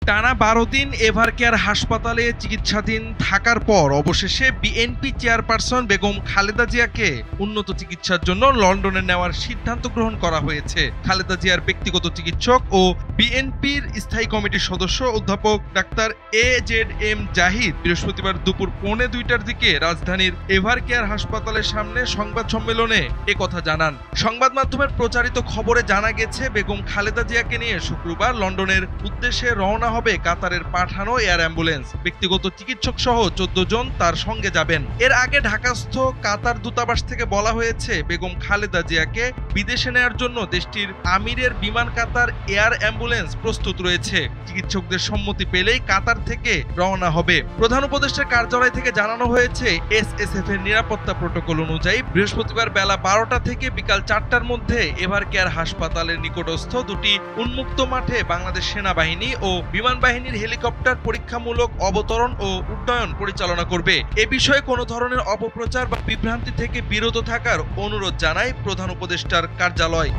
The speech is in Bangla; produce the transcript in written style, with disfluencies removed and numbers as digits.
টানা ১২ দিন এভারকেয়ার হাসপাতালে চিকিৎসাধীন থাকার পর অবশেষে বিএনপি চেয়ারপারসন বেগম খালেদা জিয়াকে উন্নত চিকিৎসার জন্য লন্ডনে নেওয়ার সিদ্ধান্ত গ্রহণ করা হয়েছে। খালেদা জিয়ার ব্যক্তিগত চিকিৎসক ও বিএনপির স্থায়ী কমিটির সদস্য অধ্যাপক ডাক্তার AZM জাহিদ বৃহস্পতিবার দুপুর ১:৩০টার দিকে রাজধানীর এভারকেয়ার হাসপাতালের সামনে সংবাদ সম্মেলনে একথা জানান। সংবাদ মাধ্যমের প্রচারিত খবরে জানা গেছে, বেগম খালেদা জিয়াকে নিয়ে শুক্রবার লন্ডনের উদ্দেশ্যে রওনা হবে কাতারের পাঠানো এয়ার অ্যাম্বুলেন্স। ব্যক্তিগত চিকিৎসক সহ ১৪ জন তার সঙ্গে যাবেন। এর আগে ঢাকাস্থ কাতার দূতাবাস থেকে বলা হয়েছে, বেগম খালেদা জিয়াকে বিদেশে নেয়ার জন্য দেশটির আমিরের বিমান কাতার এয়ার অ্যাম্বুলেন্স প্রস্তুত রয়েছে। চিকিৎসকদের সম্মতি পেলেই কাতার থেকে রওনা হবে। প্রধান উপদেষ্টার কার্যালয় থেকে জানানো হয়েছে, SSF এর নিরাপত্তা প্রটোকল অনুযায়ী বৃহস্পতিবার বেলা ১২টা থেকে বিকাল ৪টার মধ্যে এভারকেয়ার হাসপাতালের নিকটস্থ দুটি উন্মুক্ত মাঠে বাংলাদেশ সেনাবাহিনী ও বিমান বাহিনীর হেলিকপ্টার পরীক্ষামূলক অবতরণ ও উড্ডয়ন পরিচালনা করবে। এ বিষয়ে কোনো ধরনের অপপ্রচার বা বিভ্রান্তি থেকে বিরত থাকার অনুরোধ জানায় প্রধান উপদেষ্টার কার্যালয়।